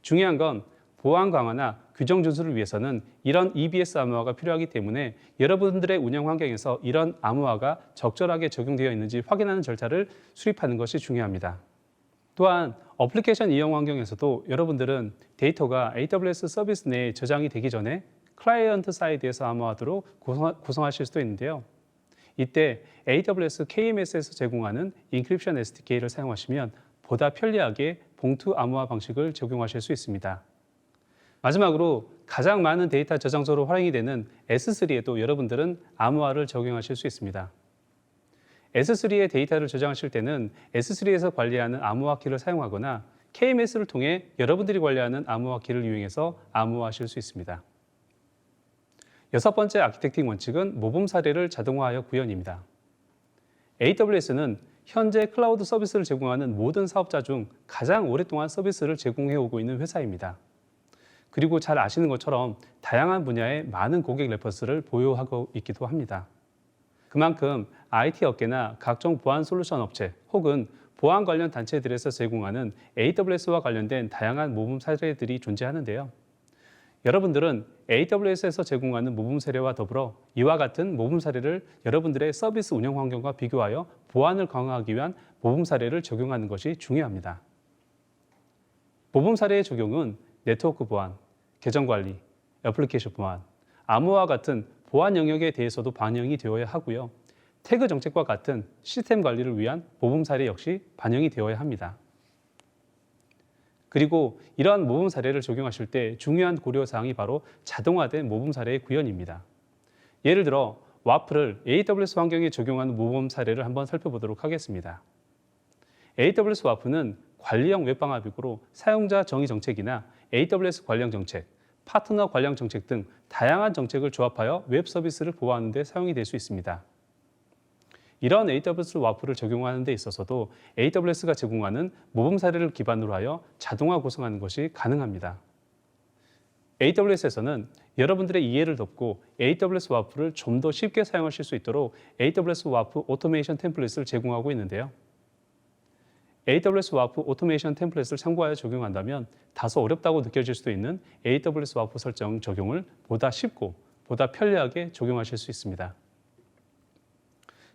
중요한 건 보안 강화나 규정 준수를 위해서는 이런 EBS 암호화가 필요하기 때문에 여러분들의 운영 환경에서 이런 암호화가 적절하게 적용되어 있는지 확인하는 절차를 수립하는 것이 중요합니다. 또한 어플리케이션 이용 환경에서도 여러분들은 데이터가 AWS 서비스 내에 저장이 되기 전에 클라이언트 사이드에서 암호화하도록 구성하실 수도 있는데요. 이때 AWS KMS에서 제공하는 인크립션 SDK를 사용하시면 보다 편리하게 봉투 암호화 방식을 적용하실 수 있습니다. 마지막으로 가장 많은 데이터 저장소로 활용이 되는 S3에도 여러분들은 암호화를 적용하실 수 있습니다. S3의 데이터를 저장하실 때는 S3에서 관리하는 암호화 키를 사용하거나 KMS를 통해 여러분들이 관리하는 암호화 키를 이용해서 암호화하실 수 있습니다. 여섯 번째 아키텍팅 원칙은 모범 사례를 자동화하여 구현입니다. AWS는 현재 클라우드 서비스를 제공하는 모든 사업자 중 가장 오랫동안 서비스를 제공해 오고 있는 회사입니다. 그리고 잘 아시는 것처럼 다양한 분야의 많은 고객 레퍼런스를 보유하고 있기도 합니다. 그만큼 IT 업계나 각종 보안 솔루션 업체 혹은 보안 관련 단체들에서 제공하는 AWS와 관련된 다양한 모범 사례들이 존재하는데요. 여러분들은 AWS에서 제공하는 모범 사례와 더불어 이와 같은 모범 사례를 여러분들의 서비스 운영 환경과 비교하여 보안을 강화하기 위한 모범 사례를 적용하는 것이 중요합니다. 모범 사례의 적용은 네트워크 보안, 계정 관리, 애플리케이션 보안, 암호화 같은 보안 영역에 대해서도 반영이 되어야 하고요. 태그 정책과 같은 시스템 관리를 위한 모범 사례 역시 반영이 되어야 합니다. 그리고 이러한 모범 사례를 적용하실 때 중요한 고려 사항이 바로 자동화된 모범 사례의 구현입니다. 예를 들어 와플을 AWS 환경에 적용하는 모범 사례를 한번 살펴보도록 하겠습니다. AWS 와플은 관리형 웹방 앱으로 사용자 정의 정책이나 AWS 관련 정책, 파트너 관련 정책 등 다양한 정책을 조합하여 웹 서비스를 보호하는 데 사용이 될 수 있습니다. 이런 AWS 와플을 적용하는 데 있어서도 AWS가 제공하는 모범 사례를 기반으로 하여 자동화 구성하는 것이 가능합니다. AWS에서는 여러분들의 이해를 돕고 AWS 와플을 좀 더 쉽게 사용하실 수 있도록 AWS 와플 오토메이션 템플릿을 제공하고 있는데요. AWS 와플 오토메이션 템플릿을 참고하여 적용한다면 다소 어렵다고 느껴질 수도 있는 AWS 와플 설정 적용을 보다 쉽고 보다 편리하게 적용하실 수 있습니다.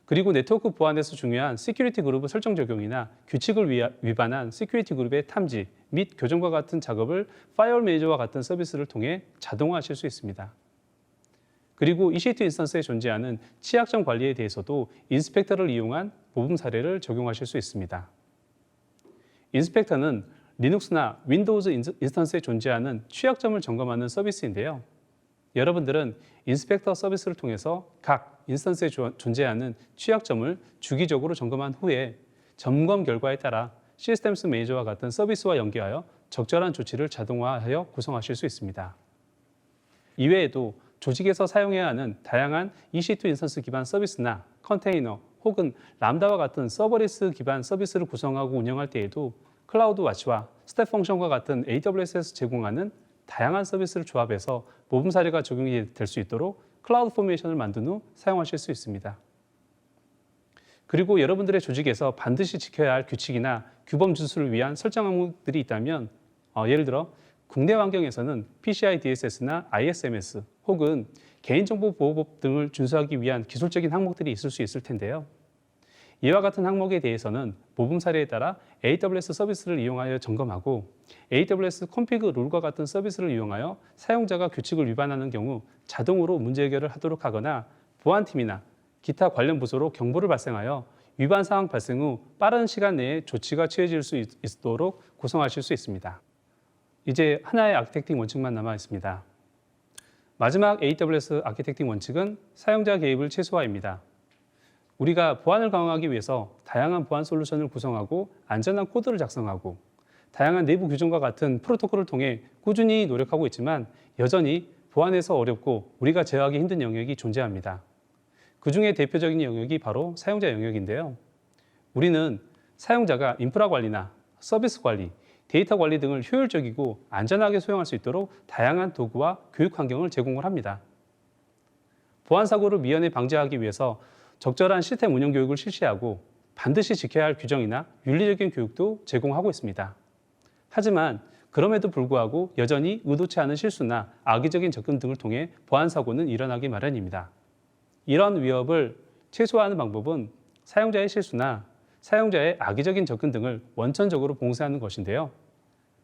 그리고 네트워크 보안에서 중요한 시큐리티 그룹 설정 적용이나 규칙을 위반한 시큐리티 그룹의 탐지 및 교정과 같은 작업을 파이어월 매니저와 같은 서비스를 통해 자동화하실 수 있습니다. 그리고 EC2 인스턴스에 존재하는 취약점 관리에 대해서도 인스펙터를 이용한 모범 사례를 적용하실 수 있습니다. 인스펙터는 리눅스나 윈도우즈 인스턴스에 존재하는 취약점을 점검하는 서비스인데요. 여러분들은 인스펙터 서비스를 통해서 각 인스턴스에 존재하는 취약점을 주기적으로 점검한 후에 점검 결과에 따라 시스템스 매니저와 같은 서비스와 연계하여 적절한 조치를 자동화하여 구성하실 수 있습니다. 이외에도 조직에서 사용해야 하는 다양한 EC2 인스턴스 기반 서비스나 컨테이너 혹은 람다와 같은 서버리스 기반 서비스를 구성하고 운영할 때에도 클라우드 와치와 스텝 펑션과 같은 AWS에서 제공하는 다양한 서비스를 조합해서 모범 사례가 적용이 될 수 있도록 클라우드 포메이션을 만든 후 사용하실 수 있습니다. 그리고 여러분들의 조직에서 반드시 지켜야 할 규칙이나 규범 준수를 위한 설정 항목들이 있다면 예를 들어 국내 환경에서는 PCI DSS나 ISMS 혹은 개인정보보호법 등을 준수하기 위한 기술적인 항목들이 있을 수 있을 텐데요. 이와 같은 항목에 대해서는 모범 사례에 따라 AWS 서비스를 이용하여 점검하고 AWS 콘피그 룰과 같은 서비스를 이용하여 사용자가 규칙을 위반하는 경우 자동으로 문제 해결을 하도록 하거나 보안팀이나 기타 관련 부서로 경보를 발생하여 위반 사항 발생 후 빠른 시간 내에 조치가 취해질 수 있도록 구성하실 수 있습니다. 이제 하나의 아키텍팅 원칙만 남아 있습니다. 마지막 AWS 아키텍팅 원칙은 사용자 개입을 최소화입니다. 우리가 보안을 강화하기 위해서 다양한 보안 솔루션을 구성하고 안전한 코드를 작성하고 다양한 내부 규정과 같은 프로토콜을 통해 꾸준히 노력하고 있지만 여전히 보안에서 어렵고 우리가 제어하기 힘든 영역이 존재합니다. 그 중에 대표적인 영역이 바로 사용자 영역인데요. 우리는 사용자가 인프라 관리나 서비스 관리, 데이터 관리 등을 효율적이고 안전하게 수행할 수 있도록 다양한 도구와 교육 환경을 제공을 합니다. 보안 사고를 미연에 방지하기 위해서 적절한 시스템 운영 교육을 실시하고 반드시 지켜야 할 규정이나 윤리적인 교육도 제공하고 있습니다. 하지만 그럼에도 불구하고 여전히 의도치 않은 실수나 악의적인 접근 등을 통해 보안 사고는 일어나기 마련입니다. 이런 위협을 최소화하는 방법은 사용자의 실수나 사용자의 악의적인 접근 등을 원천적으로 봉쇄하는 것인데요.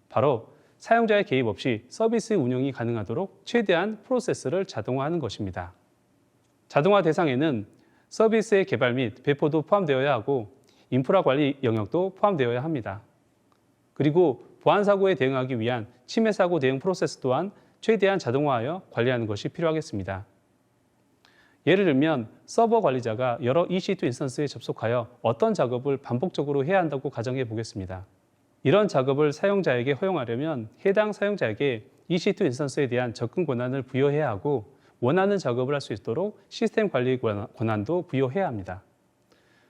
바로 사용자의 개입 없이 서비스 운영이 가능하도록 최대한 프로세스를 자동화하는 것입니다. 자동화 대상에는 서비스의 개발 및 배포도 포함되어야 하고 인프라 관리 영역도 포함되어야 합니다. 그리고 보안 사고에 대응하기 위한 침해 사고 대응 프로세스 또한 최대한 자동화하여 관리하는 것이 필요하겠습니다. 예를 들면 서버 관리자가 여러 EC2 인스턴스에 접속하여 어떤 작업을 반복적으로 해야 한다고 가정해 보겠습니다. 이런 작업을 사용자에게 허용하려면 해당 사용자에게 EC2 인스턴스에 대한 접근 권한을 부여해야 하고 원하는 작업을 할 수 있도록 시스템 관리 권한도 부여해야 합니다.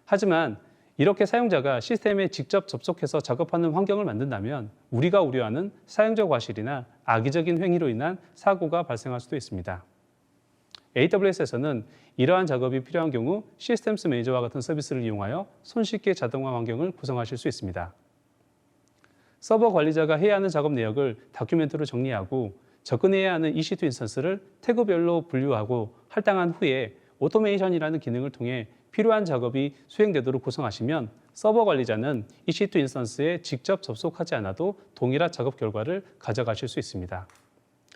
하지만 이렇게 사용자가 시스템에 직접 접속해서 작업하는 환경을 만든다면 우리가 우려하는 사용자 과실이나 악의적인 행위로 인한 사고가 발생할 수도 있습니다. AWS에서는 이러한 작업이 필요한 경우 시스템스 매니저와 같은 서비스를 이용하여 손쉽게 자동화 환경을 구성하실 수 있습니다. 서버 관리자가 해야 하는 작업 내역을 다큐멘트로 정리하고 접근해야 하는 EC2 인스턴스를 태그별로 분류하고 할당한 후에 오토메이션이라는 기능을 통해 필요한 작업이 수행되도록 구성하시면 서버 관리자는 EC2 인스턴스에 직접 접속하지 않아도 동일한 작업 결과를 가져가실 수 있습니다.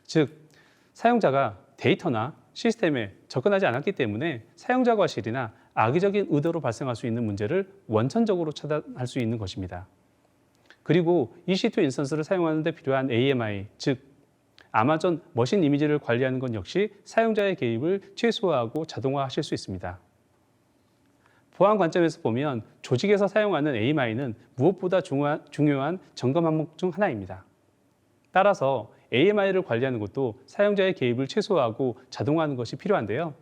즉, 사용자가 데이터나 시스템에 접근하지 않았기 때문에 사용자 과실이나 악의적인 의도로 발생할 수 있는 문제를 원천적으로 차단할 수 있는 것입니다. 그리고 EC2 인스턴스를 사용하는 데 필요한 AMI, 즉 아마존 머신 이미지를 관리하는 것 역시 사용자의 개입을 최소화하고 자동화하실 수 있습니다. 보안 관점에서 보면 조직에서 사용하는 AMI는 무엇보다 중요한 점검 항목 중 하나입니다. 따라서 AMI를 관리하는 것도 사용자의 개입을 최소화하고 자동화하는 것이 필요한데요.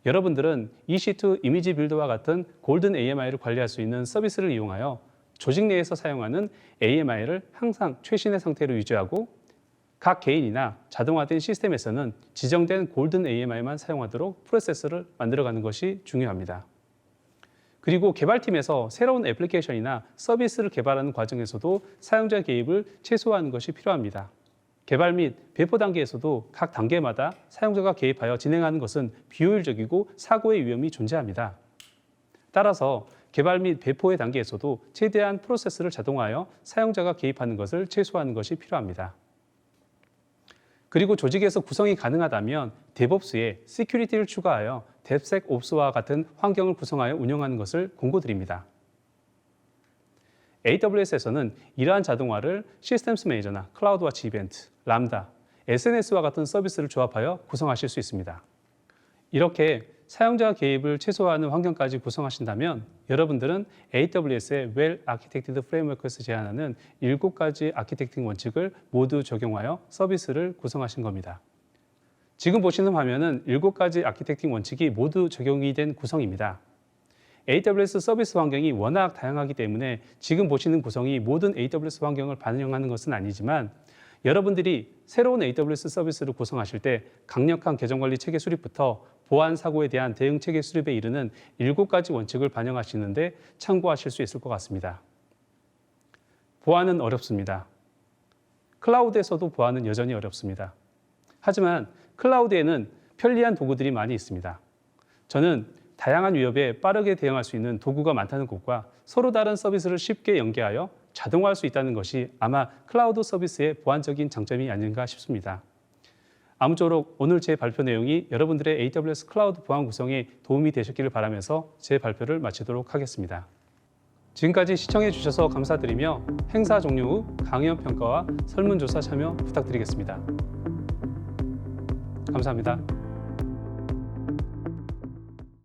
여러분들은 EC2 이미지 빌더와 같은 골든 AMI를 관리할 수 있는 서비스를 이용하여 조직 내에서 사용하는 AMI를 항상 최신의 상태로 유지하고 각 개인이나 자동화된 시스템에서는 지정된 골든 AMI만 사용하도록 프로세스를 만들어가는 것이 중요합니다. 그리고 개발팀에서 새로운 애플리케이션이나 서비스를 개발하는 과정에서도 사용자 개입을 최소화하는 것이 필요합니다. 개발 및 배포 단계에서도 각 단계마다 사용자가 개입하여 진행하는 것은 비효율적이고 사고의 위험이 존재합니다. 따라서 개발 및 배포의 단계에서도 최대한 프로세스를 자동화하여 사용자가 개입하는 것을 최소화하는 것이 필요합니다. 그리고 조직에서 구성이 가능하다면 DevOps에 시큐리티를 추가하여 DevSecOps와 같은 환경을 구성하여 운영하는 것을 권고드립니다. AWS에서는 이러한 자동화를 시스템스 매니저나 클라우드워치 이벤트, 람다, SNS와 같은 서비스를 조합하여 구성하실 수 있습니다. 이렇게 사용자 개입을 최소화하는 환경까지 구성하신다면 여러분들은 AWS의 Well Architected Framework에서 제안하는 7가지 아키텍팅 원칙을 모두 적용하여 서비스를 구성하신 겁니다. 지금 보시는 화면은 7가지 아키텍팅 원칙이 모두 적용이 된 구성입니다. AWS 서비스 환경이 워낙 다양하기 때문에 지금 보시는 구성이 모든 AWS 환경을 반영하는 것은 아니지만 여러분들이 새로운 AWS 서비스를 구성하실 때 강력한 계정관리 체계 수립부터 보안 사고에 대한 대응 체계 수립에 이르는 7가지 원칙을 반영하시는데 참고하실 수 있을 것 같습니다. 보안은 어렵습니다. 클라우드에서도 보안은 여전히 어렵습니다. 하지만 클라우드에는 편리한 도구들이 많이 있습니다. 저는 다양한 위협에 빠르게 대응할 수 있는 도구가 많다는 것과 서로 다른 서비스를 쉽게 연계하여 자동화할 수 있다는 것이 아마 클라우드 서비스의 보안적인 장점이 아닌가 싶습니다. 아무쪼록 오늘 제 발표 내용이 여러분들의 AWS 클라우드 보안 구성에 도움이 되셨기를 바라면서 제 발표를 마치도록 하겠습니다. 지금까지 시청해 주셔서 감사드리며 행사 종료 후 강연 평가와 설문조사 참여 부탁드리겠습니다. 감사합니다.